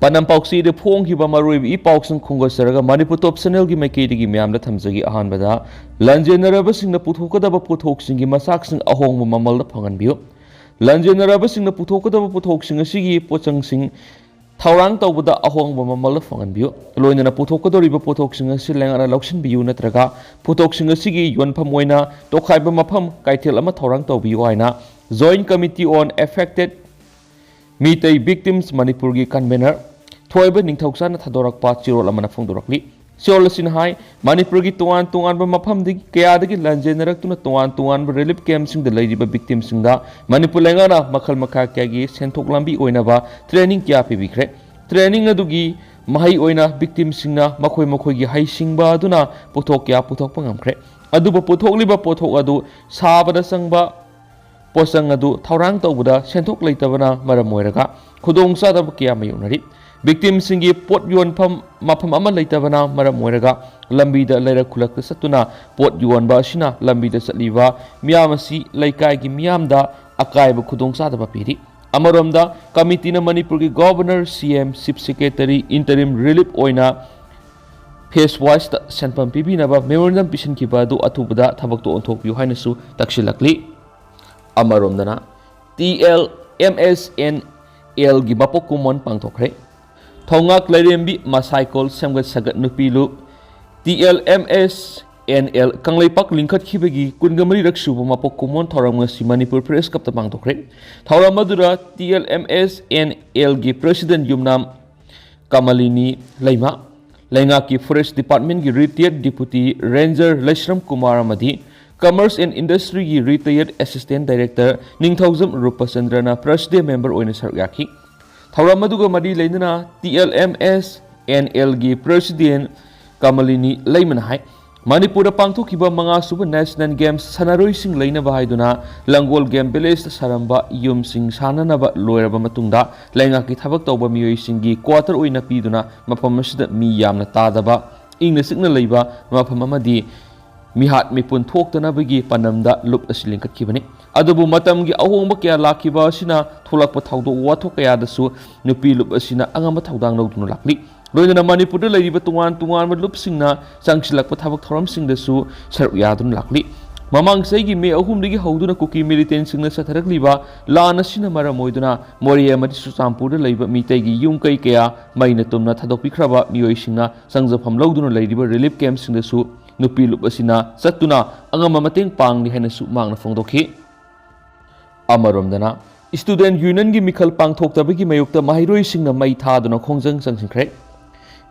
Panam Pauxi the Pung Hibamaru E Pauxan Kungosaraga, Manipur Top Sanel Gimakiti Miamda Tamzagi Ahanbada, Lanjanarabas in the Putukadaba Putoxing Masaxing Ahong Mamal the Panganbio, Lanjanarabas in the Putokadaba Putoxing a Sigi Pochang Sing, Taurang Tauda Ahong Mamal Fanganbio, Loin and a Putokado River Putoxing a Silang and a Loxin Biu Natraga, Putoxing a Sigi, Yuan Pamoina, Tokaiba Mapam, Kaitilama Taurang Taubiwana, Joint Committee on Affected Mitay Victims Manipur gi convener Thoiba Ningthauksana Thadorakpa Chirol Amana Phongdorakli Siolasin Hai Manipur gi Tuan Tuan ba Mafam di Kayadagi Lanjenarakuna Tuan relief camps sing the lady ba victims singa Manipur Langana Makal Maka Kagi Sentok Lambi Oinaba training kya pibikre training adugi Mahai Oina victims singa Makoi Makoi gi Hai Singba Duna Putok kya Putok Pangamkre Aduba Putok liba Putok adu Sabada Sangba Posang adu Taurang Taubuda Sentok Laitabana Maramoiraga Kudong Sadab Kia Mayunari Victims singi Pot Yuan Pam Mapam Ama Laitabana Maramoiraga Lambida Laira Kulak Satuna Pot Yuan Bashina Lambida Satliva Miyamasi Laikai Gi Miyamda Akaiba Kudong Sadaba Piri Amaromda Committee na Manipur gi Governor CM Chief Secretary Interim Relief Oina Phase wise Senpam Pibinaba Memorandum Pishin Kibadu Atubada Tabakto Ontok Yuhainasu Takshilakli Amaromdana TLMSNL gi Bapok Kumon Pangtokre Thongak Lairembi Masaikol Samgat Sagat Nupilu TLMSNL Kangleipak Lingkat Khibagi Kungamari Raksuba Mapok Kumon Thoram ngasi Manipur Press Kapta Pangtokre Thoramadura TLMSNL gi President Yumnam Kamalini Laima Laingaki Forest Department gi Retired Deputy Ranger Lashram Kumar Amadi Commerce and Industry gi Retired Assistant Director Ningthauzam Rupasandrana Prasde Member Oina Saryaki Thawramaduga Madi Lainana TLMS NL gi President Kamalini Laimanhai Manipura Pangthokiba Manga Suba National Games Sanaroi Sing Laina Bahaiduna Langol Game Village Saramba Yum Sing Sananaba Loiraba Matungda Laingaki Thabak Tauba Miyoi Singi Quarter Oina Piduna Mapamasida Miyamna Tadaba Ingna Signal Laiba Mapamamadi Mihat Mipun Tokana Bigi Panamda Lup Asilinkat Kibani Adabu Matamgi Ahomba Kya Lakiba Sina Tolak Pataudo Watokaya Dasu Nupi Lup Asina Angama Taudang Lodun Lakli Loina Manipur Lady Batuan Lup Singna Sangsilak Patavak Thoram Sing Dasu Saryadun Lakli Mamang Segi Me Ahumdigi Hoduna Cookie Militant Singna Satarakliba Lana Sinamara Moiduna Moria Matisu Sampur Labor Mitegi Yumkai Kea Mainatumna Tadopikraba Mioishina Sangzapam Lodun Lady Relief Camps in the Su Nupi Lup Asina Satuna Angama Mating Pang ni Henasu Mang na Fongdoki Amaromdana Student Union gi Mikhal Pang Thoktabagi Mayukta Mahiroi Singna Mai Thaduna Khongjang Sangsinkre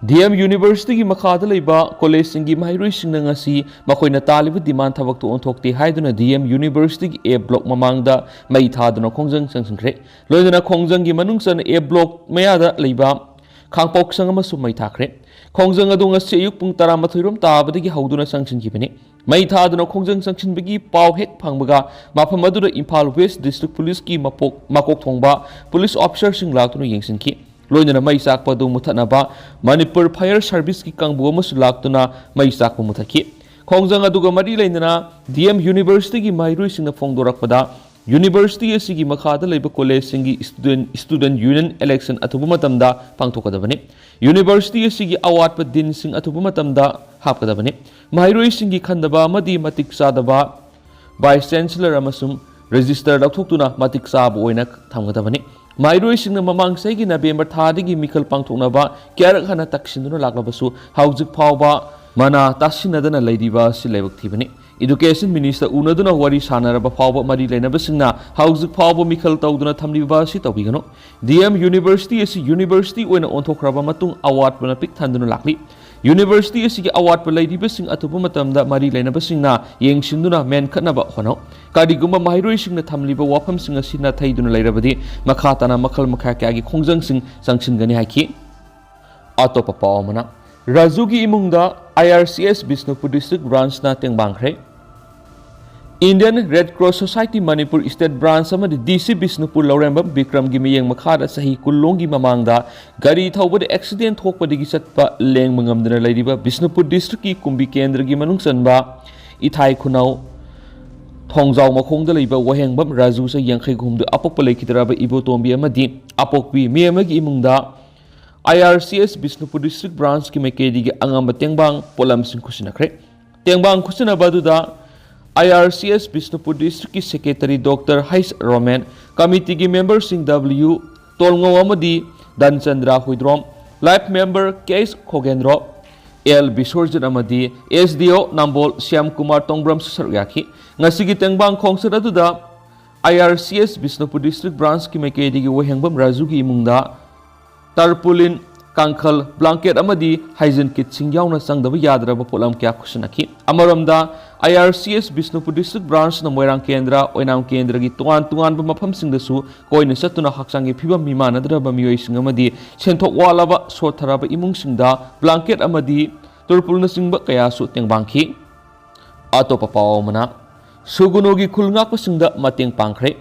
DM University gi Makhada Leiba College Singi Mahiroi Singna ngasi Makoina Talibu Demand Thabak to Onthokti Haiduna DM University gi A Block Mamangda Mai Thaduna Khongjang Sangsinkre Loidana Khongjang gi Manungsan A Block Mayada Leiba Khangpok Sangama Su Mai Thakre Khongjang adu ngasi ayuk pung 12 tabadagi hauduna sanction kibani mai thaduna khongjang sanction bagi pau hek phangbaga mafam adura Imphal West District Police ki makok thongba police officer sing laktuna yengsinki loinana mai sakpa du muthanaba Manipur Fire Service ki kangbu amasu laktuna mai sakpa muthaki khongjang aduga mari leinana DM University ki mairui singna phongdorakpada University asigi makhada leiba college singi student union election athubu matamda pangthokadabani University asigi award pa din sing athubu matamda hapkadabani mairoi singi khandaba amadi matik sadaba vice chancellor amasum register lauthoktuna matik sab oina thamgadabani mairoi singna mamang saigi November thadigi mikhal pangthoknaba kyarak hana taksinduna laklabasu haujik phawba mana tasinadana leidiba silaibak thibani Education Minister Unaduna Wari Sanaraba Pawba Mari Lenabasina House Pawba Mikhal Tauduna Tamliba Sitawigano DM University is University when Ontokraba Matung Award Panapik Tanduna Lakli University is Award Paladi Basing Atupumatamda Mari Lenabasina Yengsinduna Men Kanaba Hono Kadiguma Mahiroi Sing the Tamliba Wapam Sing a Sina Taiduna Lairabadi Makatana Makal Makakagi Kongjang Sing Sanction Gani Haki Atopa Pawmana Razugi Imungda IRCS Bisnupur District Branch na Tengbangkre Indian Red Cross Society Manipur State Branch amadi DC Bisnupur Lauremba Bikram gi miyeng makhada sahi kulongi mamangda gari thawbade accident thokpadigi satpa leng mangamdana leiriba Bisnupur District ki kumbi kendra gi manungsanba ithai khunau thongjaw makhongda leiba wahengbam Raju sa yangkhai gumdu apokpa leikidraba ibotombi amadi apokpi miyamagi imungda IRCS Bishnupur District Branch ki maikedi gi angamba tengbang polam sing khusinakre tengbang khusina baduda IRCS Bishnupur District ki Secretary Dr. Hais Roman Committee ki member sing W Tolngo amadi Dan Chandra Huidrom Life member Case Khogendro L Bisorjan amadi SDO Nambol Syam Kumar Tongbram Saryaki ngasigi tengbang khongsada duda IRCS Bishnupur District Branch ki maikedi gi wehengbam Raju ki imungda tarpaulin kangkhal blanket amadi hygiene kit singyauna sangdaba yadraba polam kya khusinaki amaramda IRCS Bishnupur District Branch na moirang kendra oinam kendra gi tuan mafam singdasu koina satuna haksangi phibam mimanadraba miyoi singamadi senthok walaba sotharaba imung singda blanket amadi tarpaulna singba kaya su tengbangki atopa pawmana sugunogi khulngak singda mateng pangkhre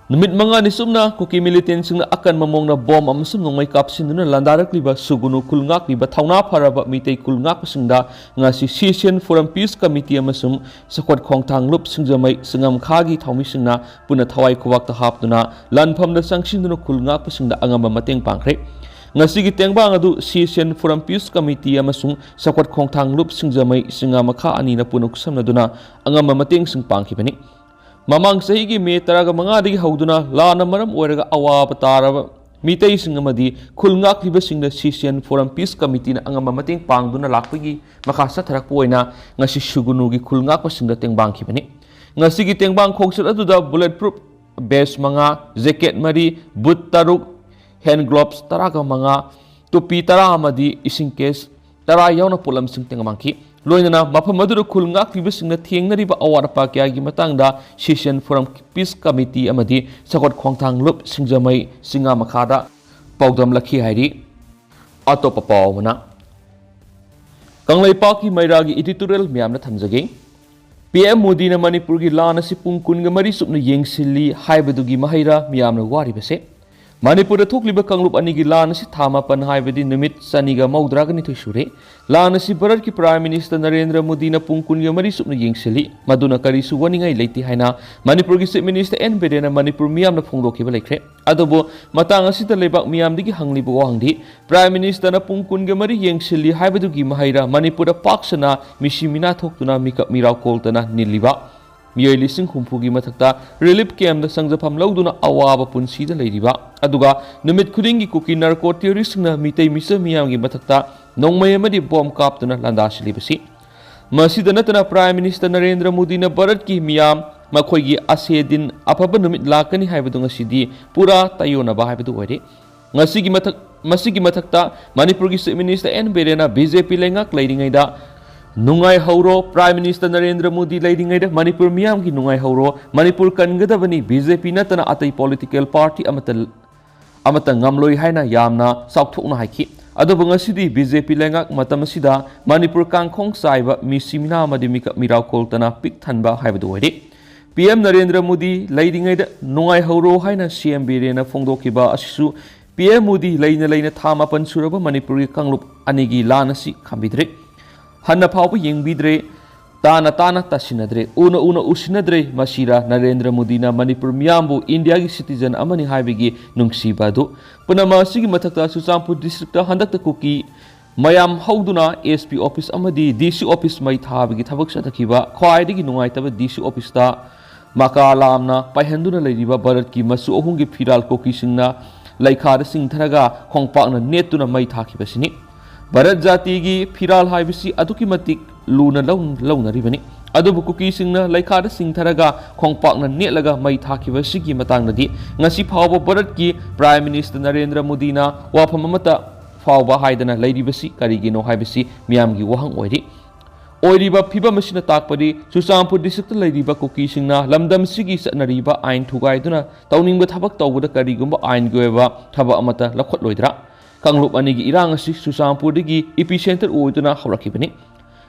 Numit mga ni sumna kuki militant sing na akan mamong na bom amasum nung may kapsin na landarak liba sugunu kulngak liba tawna paraba mitay kulngak pasingda nga si Session Forum Peace Committee amasum sa kwad kong tanglup singjamay singam khagi tawmi singna puna thawai kuwak tahap na lanpam na sangsin na kulngak pasingda angam mamateng pangkre nga sige tengbang adu Session Forum Peace Committee amasum sa kwad kong tanglup singjamay singam kha ani na punok sam na duna angam mamateng sing pangkibani Mamang sahigi me taraga mangadi hauduna lana maram oiraga awaba taraba mitay singamadi khulngak liba singda Session Forum Peace Committee na angama mating pangduna lakpigi makasa tarak poina ngasi sugunugi khulngak pasingda tengbang kibani ngasi gi tengbang khongsat aduda bulletproof vest manga jacket mari boot taruk hand gloves taraga manga tupi tara amadi ising case tara yauna polam sing tengamangki loinana mafam adura khulngak liba singna thengnariba awarpa kya gi matangda Session Forum Peace Committee amadi sakot khongthang lup singjamai singa makhada paudam lakhi hairi atopa pawmana kanglaipa ki mairagi editorial miyamna thamjage PM Modi na Manipur gi lana si Pung kunga mari supna Yengsilli haibadugi maheira miyamna waribase Manipur da thokliba kanglup anigi lana si thama pan haibadi numit saniga maudra gani shure lana si Bharat ki Prime Minister Narendra Modi na pungkun ya mari supna Yengsilli maduna kari su wani ngai leiti haina Manipur ki Chief Minister N Birena Manipur miyam na phongdoki ba lekre adobo matang asita lebak miyam digi hanglibo wangdi Prime Minister na pungkun ga mari Yengsilli haibadu gi mahaira Manipur da paksana mishimina thoktuna mikap mirau koltana niliba Miyoi lising humpugi matakta relief camp da sangjapam lauduna awaba punsi da leiriba aduga numit khudingi kuki narco terrorist na mitay misa miyamgi matakta nongmay amadi bom kaptuna landasi libasi masida natana Prime Minister Narendra Modi na Bharat ki miyam makhoigi asedin apaba numit lakani haibadu ngasidi pura tayona ba haibadu oire masigi matakta Manipur ki Chief Minister N Birena BJP lengak leiringaida Nungai hauro Prime Minister Narendra Modi leidingaida Manipur miyam ki nungai hauro Manipur kangadabani BJP natana atai political party amata ngamloi haina yamna saukthokna haiki adobu ngasidi BJP lengak matamasida Manipur kangkhong saiba misimina amadi mirau koltana pik thanba haibadu oire PM Narendra Modi leidingaida nungai hauro haina CM Birena phongdokiba asisu PM Modi leina thama pansuraba Manipur ki kanglup anigi lanasi khambidre Hanna paupa yengbidre tana tasinadre una usinadre masira Narendra Modi na Manipur miyambu India gi citizen amani haibigi nungsibadu punama sigi mathakta Chuchampur district handakta kuki mayam hauduna SP office amadi DC office mai thabigi thabak satakiba khwaidigi nungaitaba DC office ta makalamna paihanduna leiriba Bharat ki masu ohungi firal koki singna laikhar singtharaga khongpakna netuna mai thakibasini Bharat jati gi firal haibisi aduki matik luna launaribani adubu kuki singna laikhar singtharaga khongpakna netlaga mai thakibasigi matangnadi ngasi phawba Bharat ki Prime Minister Narendra Modi na wafam amata phawba haidana leiribasi karigino haibisi miyamgi wahang oiriba phibam asina takpadi Chuchampur district leiriba kuki singna lamdam sigi satnariba ain thugaiduna tawningba thabak tawbada karigumba ain goeba thaba amata lakhot loidra Kanglup anigi irang asi Chuchampur digi epicenter oiduna haurakibani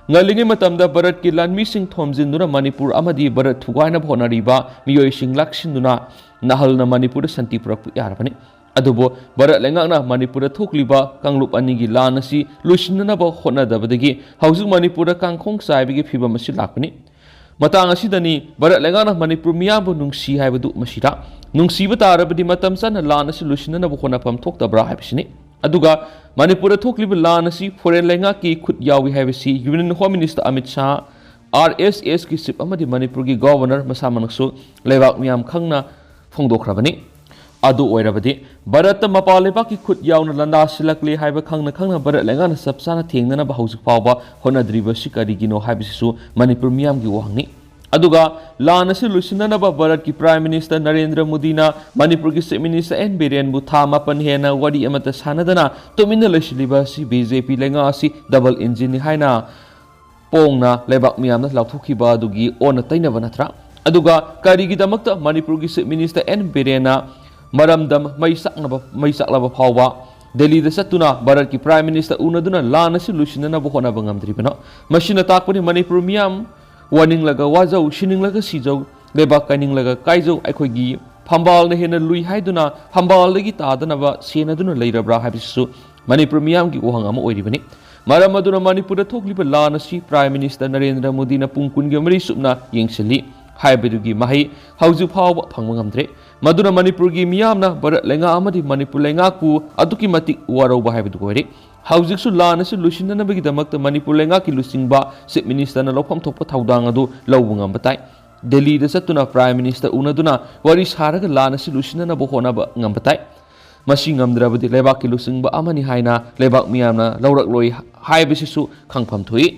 ngalingi matamda Bharat ki lanmi sing thomjinduna Manipur amadi Bharat thugaina bhonariba miyoi sing laksinduna nahalna Manipur santi purakpu yarabani adubo Bharat lengakna Manipur thokliba kanglup anigi lan asi luisinna ba honadabadagi haujuk Manipur kangkhong saibigi phibam asi lakpani matang asidani Bharat lengakna Manipur miyambu nungsi haibadu masira nungsiba tarabadi matam sana lan asi luisinna ba honapam thoktabra haibisini ꯑꯗꯨꯒ ꯃꯅꯤꯄꯨꯔꯗ ꯊꯣꯛꯂꯤꯕ ꯂꯥꯟ ꯑꯁꯤ foreign ꯂꯩꯉꯥꯛꯀꯤ ꯈꯨꯠ ꯌꯥꯎꯏ ꯍꯥꯏꯕꯁꯤ union home minister Amit Shah RSSꯒꯤ ꯆꯤꯞ ꯑꯃꯗꯤ ꯃꯅꯤꯄꯨꯔꯒꯤ ꯒꯣꯚꯔꯅꯔ ꯃꯁꯥꯃꯛꯁꯨ ꯂꯩꯕꯥꯛ ꯃꯤꯌꯥꯝ ꯈꯪꯅ ꯐꯣꯡꯗꯣꯛꯈ꯭ꯔꯕꯅꯤ ꯑꯗꯨ ꯑꯣꯏꯔꯕꯗꯤ ꯚꯥꯔꯠꯇ ꯃꯄꯥꯟ ꯂꯩꯕꯥꯛꯀꯤ ꯈꯨꯠ ꯌꯥꯎꯅ ꯂꯥꯟꯗꯥ ꯁꯤꯜꯂꯛꯂꯦ ꯍꯥꯏꯕ ꯈꯪꯅ ꯈꯪꯅ ꯚꯥꯔꯠ ꯂꯩꯉꯥꯛꯅ ꯆꯞ ꯆꯥꯅ ꯊꯦꯡꯅꯅꯕ ꯍꯧꯖꯤꯛ ꯐꯥꯎꯕ ꯍꯣꯠꯅꯗ꯭ꯔꯤꯕꯁꯤ ꯀꯔꯤꯒꯤꯅꯣ ꯍꯥꯏꯕꯁꯤꯁꯨ ꯃꯅꯤꯄꯨꯔ ꯃꯤꯌꯥꯝꯒꯤ ꯋꯥꯍꯪꯅꯤ ꯑꯗꯨꯒ ꯂꯥꯟ ꯑꯁꯤ ꯂꯣꯏꯁꯤꯟꯅꯅꯕ ꯚꯥꯔꯠꯀꯤ ꯄ꯭ꯔꯥꯏꯝ ꯃꯤꯅꯤꯁꯇꯔ ꯅꯔꯦꯟꯗ꯭ꯔ ꯃꯣꯗꯤꯅ ꯃꯅꯤꯄꯨꯔꯒꯤ ꯆꯤꯞ ꯃꯤꯅꯤꯁꯇꯔ ꯑꯦꯟ ꯕꯤꯔꯦꯟꯕꯨ ꯊꯥ 9 ꯍꯦꯟꯅ ꯋꯥꯔꯤ ꯑꯃꯠꯇ ꯁꯥꯟꯅꯗꯅ ꯇꯨꯃꯤꯟꯅ ꯂꯩꯁꯤꯜꯂꯤꯕ ꯑꯁꯤ BJP ꯂꯩꯉꯥꯛ ꯑꯁꯤ ꯗꯕꯜ ꯏꯟꯖꯤꯟꯅꯤ ꯍꯥꯏꯅ ꯄꯣꯡꯅ ꯂꯩꯕꯥꯛ ꯃꯤꯌꯥꯝꯅ ꯂꯥꯎꯊꯣꯛꯈꯤꯕ ꯑꯗꯨꯒꯤ ꯑꯣꯟꯅ ꯇꯩꯅꯕ ꯅꯠꯇ꯭ꯔꯥ ꯑꯗꯨꯒ ꯀꯔꯤꯒꯤꯗꯃꯛꯇ ꯃꯅꯤꯄꯨꯔꯒꯤ ꯆꯤꯞ ꯃꯤꯅꯤꯁꯇꯔ ꯑꯦꯟ ꯕꯤꯔꯦꯟꯅ ꯃꯔꯝꯗꯝ ꯃꯩ ꯆꯥꯛꯂꯕ ꯐꯥꯎꯕ ꯗꯦꯜꯂꯤꯗ ꯆꯠꯇꯨꯅ ꯚꯥꯔꯠꯀꯤ ꯄ꯭ꯔꯥꯏꯝ ꯃꯤꯅꯤꯁꯇꯔ ꯎꯅꯗꯨꯅ ꯂꯥꯟ ꯑꯁꯤ ꯂꯣꯏꯁꯤꯟꯅꯅꯕ ꯍꯣꯠꯅꯕ ꯉꯝꯗ꯭ꯔꯤꯕꯅꯣ ꯃꯁꯤꯅ ꯇꯥꯛꯄꯅꯤ ꯃꯅꯤꯄꯨꯔ ꯃꯤꯌꯥꯝ ꯋꯥꯅꯤꯡꯂꯒ ꯋꯥꯖꯧ ꯁꯤꯅꯤꯡꯂꯒ ꯁꯤꯖꯧ ꯂꯩꯕꯥꯛ ꯀꯥꯏꯅꯤꯡꯂꯒ ꯀꯥꯏꯖꯧ ꯑꯩꯈꯣꯏꯒꯤ ꯐꯝꯕꯥꯜꯅ ꯍꯦꯟꯅ ꯂꯨꯏ ꯍꯥꯏꯗꯨꯅ ꯐꯝꯕꯥꯜꯗꯒꯤ ꯇꯥꯗꯅꯕ ꯁꯦꯟꯅꯗꯨꯅ ꯂꯩꯔꯕ꯭ꯔꯥ ꯍꯥꯏꯕꯁꯤꯁꯨ ꯃꯅꯤꯄꯨꯔ ꯃꯤꯌꯥꯝꯒꯤ ꯋꯥꯍꯪ ꯑꯃ ꯑꯣꯏꯔꯤꯕꯅꯤ ꯃꯔꯝ ꯑꯗꯨꯅ ꯃꯅꯤꯄꯨꯔꯗ ꯊꯣꯛꯂꯤꯕ ꯂꯥꯟ ꯑꯁꯤ ꯄ꯭ꯔꯥꯏꯝ ꯃꯤꯅꯤꯁꯇꯔ ꯅꯔꯦꯟꯗ꯭ꯔ ꯃꯣꯗꯤꯅ ꯄꯨꯡ 23 ꯁꯨꯞꯅ ꯌꯦꯡꯁꯤꯜꯂꯤ ꯍꯥꯏꯕꯗꯨꯒꯤ ꯃꯍꯩ ꯍꯧꯖꯤꯛ ꯐꯥꯎꯕ ꯐꯪꯕ ꯉꯝꯗ꯭ꯔꯦ ꯃꯗꯨꯅ ꯃꯅꯤꯄꯨꯔꯒꯤ ꯃꯤꯌꯥꯝꯅ ꯚꯥꯔꯠ ꯂꯩꯉꯥꯛ ꯑꯃꯗꯤ ꯃꯅꯤꯄꯨꯔ ꯂꯩꯉꯥꯛꯄꯨ ꯑꯗꯨꯛꯀꯤ ꯃꯇꯤꯛ ꯋꯥꯔꯧꯕ ꯍꯥꯏꯕꯗꯨ ꯑꯣꯏꯔꯦ ꯍꯧꯖꯤꯛꯁꯨ ꯂꯥꯟ ꯑꯁꯤ ꯂꯣꯏꯁꯤꯟꯅꯅꯕꯒꯤꯗꯃꯛꯇ ꯃꯅꯤꯄꯨꯔ ꯂꯩꯉꯥꯛꯀꯤ ꯂꯨꯆꯤꯡꯕ ꯆꯤꯞ ꯃꯤꯅꯤꯁꯇꯔꯅ ꯂꯧꯐꯝ ꯊꯣꯛꯄ ꯊꯧꯗꯥꯡ ꯑꯗꯨ ꯂꯧꯕ ꯉꯝꯕ ꯇꯥꯏ ꯗꯦꯜꯂꯤꯗ ꯆꯠꯇꯨꯅ ꯄ꯭ꯔꯥꯏꯝ ꯃꯤꯅꯤꯁꯇꯔ ꯎꯅꯗꯨꯅ ꯋꯥꯔꯤ ꯁꯥꯔꯒ ꯂꯥꯟ ꯑꯁꯤ ꯂꯣꯏꯁꯤꯟꯅꯅꯕ ꯍꯣꯠꯅꯕ ꯉꯝꯕ ꯇꯥꯏ ꯃꯁꯤ ꯉꯝꯗ꯭ꯔꯕꯗꯤ ꯂꯩꯕꯥꯛꯀꯤ ꯂꯨꯆꯤꯡꯕ ꯑꯃꯅꯤ ꯍꯥꯏꯅ ꯂꯩꯕꯥꯛ ꯃꯤꯌꯥꯝꯅ ꯂꯧꯔꯛꯂꯣꯏ ꯍꯥꯏꯕꯁꯤꯁꯨ ꯈꯪꯐꯝ ꯊꯣꯛꯏ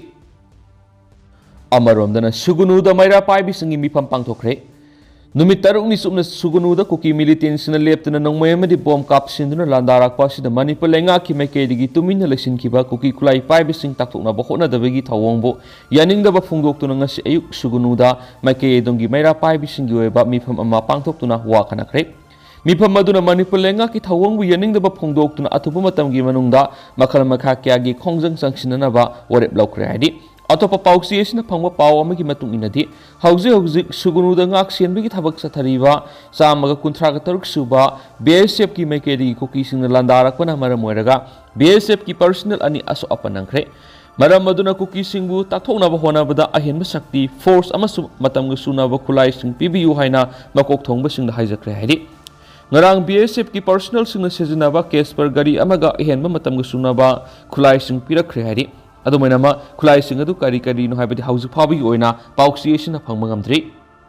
ꯑꯃꯔꯣꯝꯗꯅ ꯁꯨꯒꯨꯅꯨꯗ ꯃꯩꯔꯥ ꯄꯥꯏꯕꯤꯁꯤꯡꯒꯤ ꯃꯤꯐꯝ ꯄꯥꯡꯊꯣꯛꯈ꯭ꯔꯦ ꯅꯨꯃꯤꯠ 6ꯅꯤ ꯆꯨꯞꯅ ꯁꯨꯒꯨꯅꯨꯗ ꯀꯨꯀꯤ ꯃꯤꯂꯤꯇꯦꯟꯁꯤꯡꯅ ꯂꯦꯞꯇꯨꯅ ꯅꯣꯡꯃꯩ ꯑꯃꯗꯤ ꯕꯣꯝ ꯀꯥꯞꯁꯤꯟꯗꯨꯅ ꯂꯥꯟꯗꯥꯔꯛꯄ ꯑꯁꯤꯗ ꯃꯅꯤꯄꯨꯔ ꯂꯩꯉꯥꯛꯀꯤ ꯃꯥꯏꯀꯩꯗꯒꯤ ꯇꯨꯃꯤꯟꯅ ꯂꯩꯁꯤꯟꯈꯤꯕ ꯀꯨꯀꯤ ꯈꯨꯠꯂꯥꯏ ꯄꯥꯏꯕꯁꯤꯡ ꯇꯥꯛꯊꯣꯛꯅꯕ ꯍꯣꯠꯅꯗꯕꯒꯤ ꯊꯧꯑꯣꯡꯕꯨ ꯌꯥꯅꯤꯡꯗꯕ ꯐꯣꯡꯗꯣꯛꯇꯨꯅ ꯉꯁꯤ ꯑꯌꯨꯛ ꯁꯨꯒꯨꯅꯨꯗ ꯃꯥꯏꯀꯩ ꯑꯗꯣꯝꯒꯤ ꯃꯩꯔꯥ ꯄꯥꯏꯕꯤꯁꯤꯡꯒꯤ ꯑꯣꯏꯕ ꯃꯤꯐꯝ ꯑꯃ ꯄꯥꯡꯊꯣꯛꯇꯨꯅ ꯋꯥ ꯈꯟꯅꯈ꯭ꯔꯦ ꯃꯤꯐꯝ ꯑꯗꯨꯅ ꯃꯅꯤꯄꯨꯔ ꯂꯩꯉꯥꯛꯀꯤ ꯊꯧꯑꯣꯡꯕꯨ ꯌꯥꯅꯤꯡꯗꯕ ꯐꯣꯡꯗꯣꯛꯇꯨꯅ ꯑꯊꯨꯕ ꯃꯇꯝꯒꯤ ꯃꯅꯨꯡꯗ ꯃꯈꯜ ꯃꯈꯥ ꯀꯌꯥꯒꯤ ꯈꯣꯡꯖꯪ ꯆꯪꯁꯤꯟꯅꯅꯕ ꯋꯥꯔꯦꯞ ꯂꯧꯈ꯭ꯔꯦ ꯍꯥꯏꯗꯤ ꯑꯇꯣꯞꯄ ꯄꯥꯎꯆꯦ ꯑꯁꯤꯅ ꯐꯪꯕ ꯄꯥꯎ ꯑꯃꯒꯤ ꯃꯇꯨꯡ ꯏꯟꯅꯗꯤ ꯍꯧꯖꯤꯛ ꯁꯨꯒꯨꯅꯨꯗ ꯉꯥꯛ ꯁꯦꯟꯕꯒꯤ ꯊꯕꯛ ꯆꯠꯊꯔꯤꯕ 153 ꯁꯨꯕ BSFꯀꯤ ꯃꯥꯏꯀꯩꯗꯒꯤ ꯀꯨꯀꯤꯁꯤꯡꯅ ꯂꯥꯟꯗꯥꯔꯛꯄꯅ ꯃꯔꯝ ꯑꯣꯏꯔꯒ BSFꯀꯤ ꯄꯔꯁꯣꯅꯦꯜ 2 ꯑꯁꯣꯛ ꯑꯄꯟ ꯅꯪꯈ꯭ꯔꯦ ꯃꯔꯝ ꯑꯗꯨꯅ ꯀꯨꯀꯤꯁꯤꯡꯕꯨ ꯇꯥꯛꯊꯣꯛꯅꯕ ꯍꯣꯠꯅꯕꯗ ꯑꯍꯦꯟꯕ ꯁꯛꯇꯤ ꯐꯣꯔꯁ ꯑꯃꯁꯨꯡ ꯃꯇꯝꯒ ꯆꯨꯅꯕ ꯈꯨꯠꯂꯥꯏꯁꯤꯡ ꯄꯤꯕꯤꯌꯨ ꯍꯥꯏꯅ ꯃꯀꯣꯛ ꯊꯣꯡꯕꯁꯤꯡꯗ ꯍꯥꯏꯖꯈ꯭ꯔꯦ ꯍꯥꯏꯗꯤ ꯉꯔꯥꯡ BSFꯀꯤ ꯄꯔꯁꯣꯅꯦꯜꯁꯤꯡꯅ ꯁꯤꯖꯤꯟꯅꯕ ꯀꯦꯁꯄꯔ ꯒꯥꯔꯤ ꯑꯃꯒ ꯑꯍꯦꯟꯕ ꯃꯇꯝꯒ ꯆꯨꯅꯕ ꯈꯨꯠꯂꯥꯏꯁꯤꯡ ꯄꯤꯔꯛꯈ꯭ꯔꯦ ꯍꯥꯏꯗꯤ ꯑꯗꯨꯃꯥꯏꯅꯃꯛ ꯈꯨꯠꯂꯥꯏꯁꯤꯡ ꯑꯗꯨ ꯀꯔꯤ ꯀꯔꯤꯅꯣ ꯍꯥꯏꯕꯗꯤ ꯍꯧꯖꯤꯛ ꯐꯥꯎꯕꯒꯤ ꯑꯣꯏꯅ ꯄꯥꯎꯆꯦ ꯑꯁꯤꯅ ꯐꯪꯕ ꯉꯝꯗ꯭ꯔꯤ